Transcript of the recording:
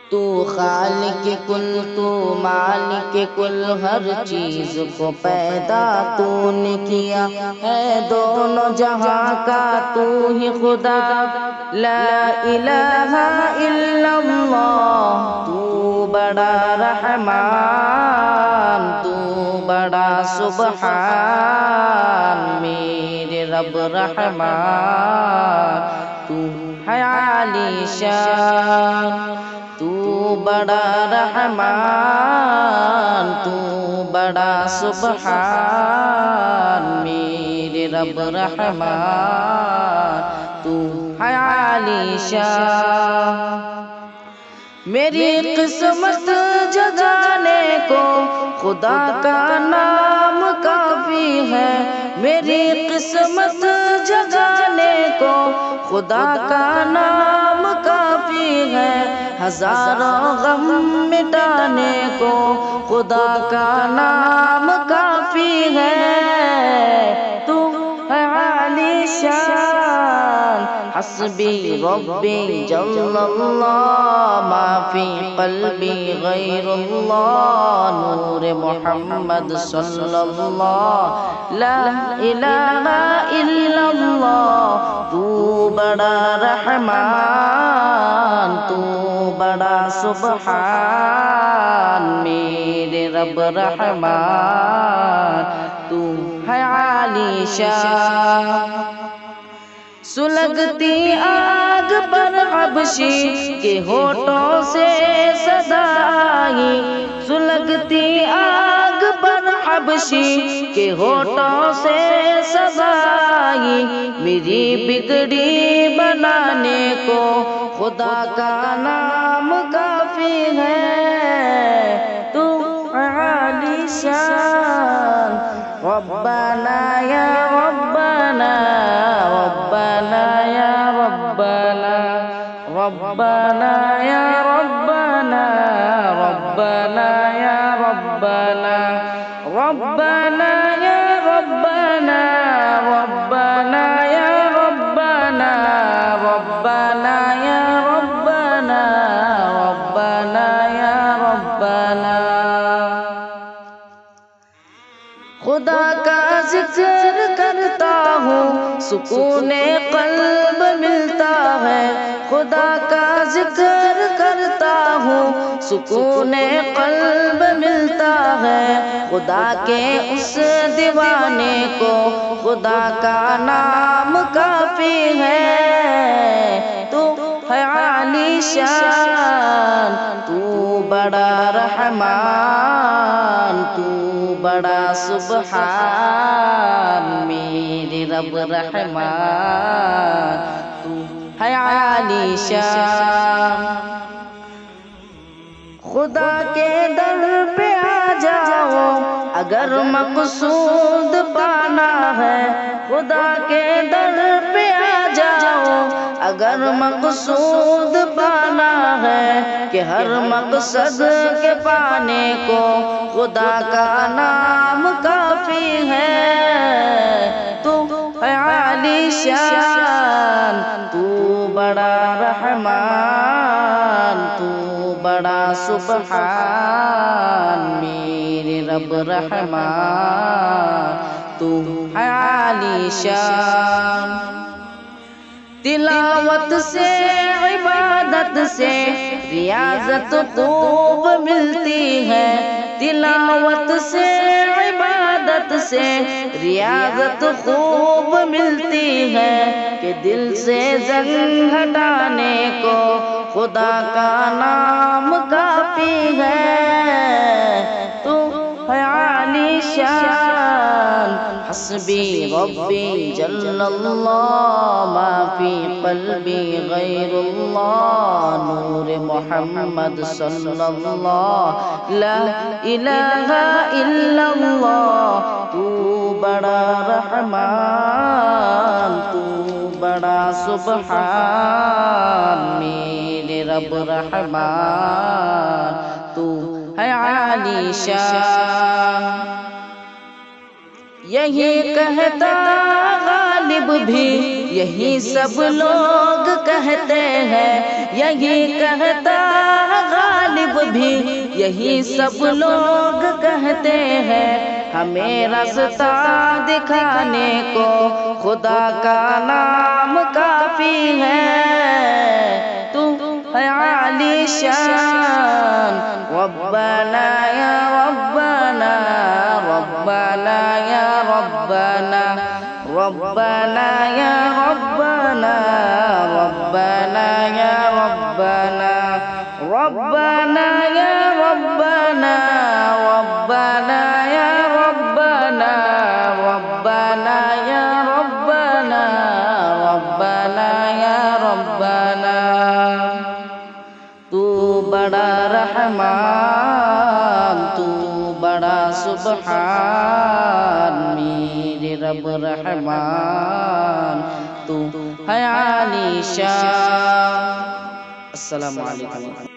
تو خالق کل، تو مالک کل، ہر چیز کو پیدا تو نے کیا ہے، دونوں جہاں کا تو ہی خدا، لا الہ الا اللہ۔ تو بڑا رحمان، تو بڑا سبحان، میرے رب رحمان، تو ہے عالی شان۔ تو بڑا رحمان، تو بڑا سبحان، میرے رب رحمان، تو ہے عالی شان۔ میری قسمت جگانے کو خدا کا نام کافی ہے، میری قسمت جگانے کو خدا کا نام کافی ہے، ہزاروں غم مٹانے کو خدا کا نام کافی ہے، تو ہے عالی شان۔ حسبی ربی جل اللہ، ما فی قلبی غیر اللہ، نور محمد صلی اللہ، لا الہ الا اللہ۔ تو بڑا رحمان، تو بڑا سبحان، میرے رب رحمان، تو ہے عالی شان۔ سلگتی آگ پر حبشی کے ہونٹوں سے صدا آئی، سلگتی آگ پر حبشی کے ہونٹوں سے صدا آئی، میری بگڑی بنانے کو خدا کا نام کافی ہے، تو عالی شان۔ ربنا یا ربنا، ربنا یا ربنا، ربنا یا ربنا، ربنا یا ربنا، ربنا یا ربنا، ربنا یا ربنا، ربنا یا ربنا، ربنا یا ربنا۔ خدا کا ذکر کرتا ہوں سکون قلب ملتا ہے، خدا کا ذکر کرتا ہوں سکون قلب ملتا ہے، خدا کے اس دیوانے کو خدا کا نام کافی ہے، تو ہے عالی شان۔ تو بڑا رحمان، تو بڑا سبحان، میرے رب رحمان، تو ہے عالی شان۔ خدا کے در پہ آ جاؤ اگر مقصود پانا ہے، خدا کے در پہ آ جاؤ اگر مقصود پانا ہے، کہ ہر مقصد کے پانے کو خدا کا نام کافی ہے، تو ہے عالی شان۔ تو بڑا رحمان، تو بڑا سبحان، میرے رب رحمان، تو ہے عالی شان۔ تلاوت سے عبادت سے ریاضت خوب ملتی ہے، تلاوت سے عبادت سے ریاضت خوب ملتی ہے، کہ دل سے زنگ ہٹانے کو خدا کا نام کافی ہے، تو ہے عالی شان۔ حسبی ربی جل اللہ، ما فی قلبی غیر اللہ، نور محمد صلی اللہ، لا الہ الا اللہ۔ تو بڑا رحمان، تو بڑا سبحان، میرے رب رحمان، تو ہے عالی شان۔ یہی کہتا غالب بھی یہی سب لوگ کہتے ہیں، یہی کہتا ہے غالب بھی یہی سب لوگ کہتے ہیں، ہمیں راستہ دکھانے کو خدا کا نام کافی ہے۔ تو ہے عالی شان ربنا یا ربنا، ربنا یا ربنا، ربنا یا ربنا، ربنا یا ربنا، ربنا یا ربنا، ربنا یا ربنا، ربنا یا ربنا، ربنا یا ربنا۔ تو بڑا رحمان، تو بڑا سبحان، میرے رب رحمان، تو ہے عالی شان۔ السلام علیکم۔